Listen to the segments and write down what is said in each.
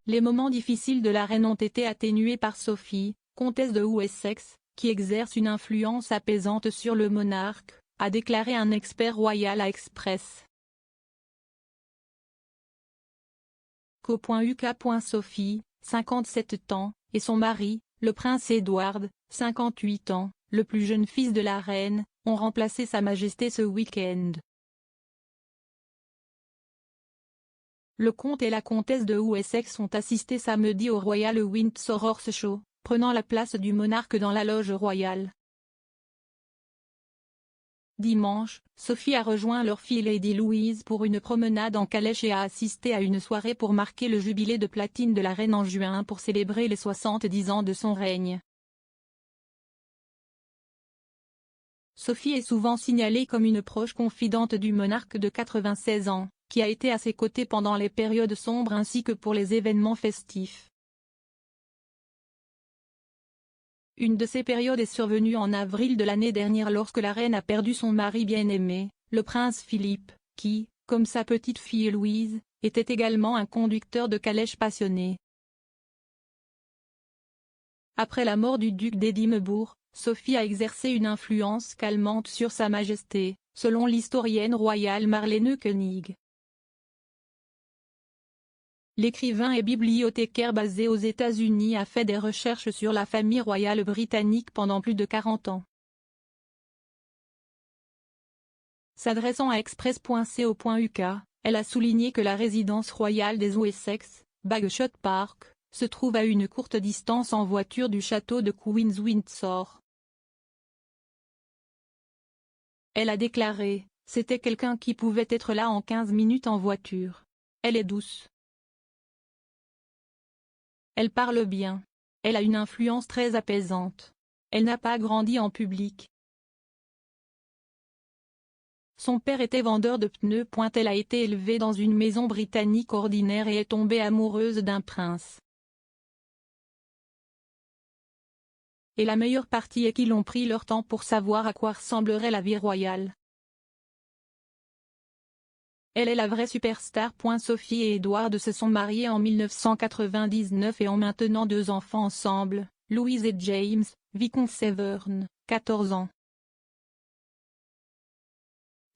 Les moments difficiles de la reine ont été atténués par Sophie, comtesse de Wessex, qui exerce une influence apaisante sur le monarque, a déclaré un expert royal à Express. Co.uk. Sophie, 57 ans, et son mari, le prince Edward, 58 ans, le plus jeune fils de la reine, ont remplacé Sa Majesté ce week-end. Le comte et la comtesse de Wessex ont assisté samedi au Royal Windsor Horse Show, prenant la place du monarque dans la loge royale. Dimanche, Sophie a rejoint leur fille Lady Louise pour une promenade en calèche et a assisté à une soirée pour marquer le jubilé de platine de la reine en juin pour célébrer les 70 ans de son règne. Sophie est souvent signalée comme une proche confidente du monarque de 96 ans, qui a été à ses côtés pendant les périodes sombres ainsi que pour les événements festifs. Une de ces périodes est survenue en avril de l'année dernière lorsque la reine a perdu son mari bien-aimé, le prince Philippe, qui, comme sa petite fille Louise, était également un conducteur de calèche passionné. Après la mort du duc d'Édimbourg, Sophie a exercé une influence calmante sur Sa Majesté, selon l'historienne royale Marlene Koenig. L'écrivain et bibliothécaire basé aux États-Unis a fait des recherches sur la famille royale britannique pendant plus de 40 ans. S'adressant à Express.co.uk, elle a souligné que la résidence royale des Wessex, Bagshot Park, se trouve à une courte distance en voiture du château de Queen's Windsor. Elle a déclaré, « C'était quelqu'un qui pouvait être là en 15 minutes en voiture. Elle est douce. Elle parle bien. Elle a une influence très apaisante. Elle n'a pas grandi en public. Son père était vendeur de pneus. Elle a été élevée dans une maison britannique ordinaire et est tombée amoureuse d'un prince. Et la meilleure partie est qu'ils ont pris leur temps pour savoir à quoi ressemblerait la vie royale. Elle est la vraie superstar. Sophie et Edward se sont mariés en 1999 et ont maintenant 2 enfants ensemble, Louise et James, vicomte Severn, 14 ans.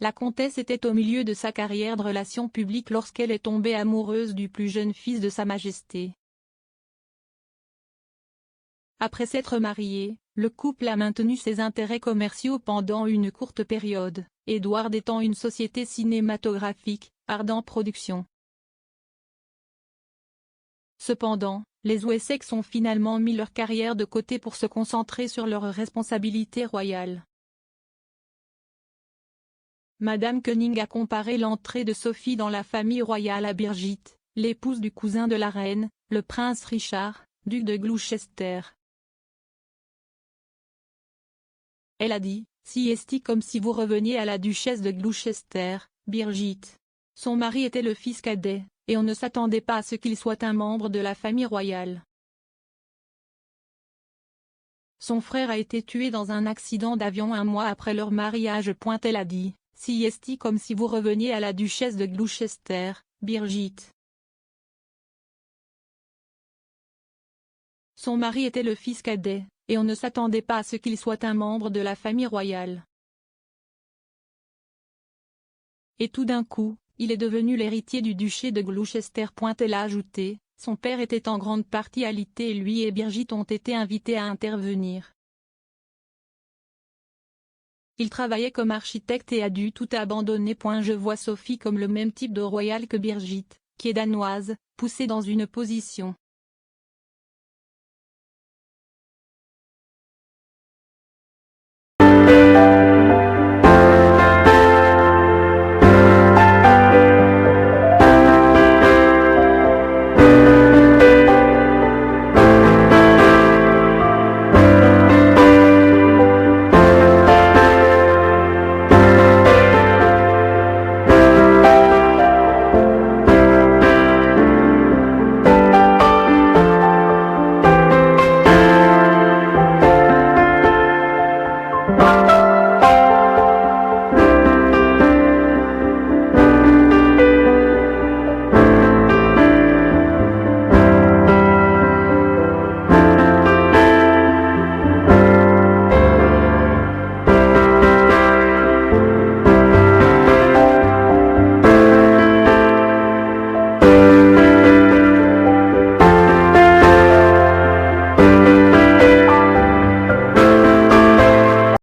La comtesse était au milieu de sa carrière de relations publiques lorsqu'elle est tombée amoureuse du plus jeune fils de Sa Majesté. Après s'être marié, le couple a maintenu ses intérêts commerciaux pendant une courte période, Edward étant une société cinématographique, Ardent Productions. Cependant, les Wessex ont finalement mis leur carrière de côté pour se concentrer sur leurs responsabilités royales. Madame Koenig a comparé l'entrée de Sophie dans la famille royale à Birgit, l'épouse du cousin de la reine, le prince Richard, duc de Gloucester. Elle a dit, « Si est comme si vous reveniez à la duchesse de Gloucester, Birgit. Son mari était le fils cadet, et on ne s'attendait pas à ce qu'il soit un membre de la famille royale. Son frère a été tué dans un accident d'avion 1 mois après leur mariage. » Elle a dit, « Si est comme si vous reveniez à la duchesse de Gloucester, Birgit. Son mari était le fils cadet, et on ne s'attendait pas à ce qu'il soit un membre de la famille royale. Et tout d'un coup, il est devenu l'héritier du duché de Gloucester. » Elle a ajouté, « Son père était en grande partie alité et lui et Birgit ont été invités à intervenir. Il travaillait comme architecte et a dû tout abandonner. Je vois Sophie comme le même type de royale que Birgit, qui est danoise, poussée dans une position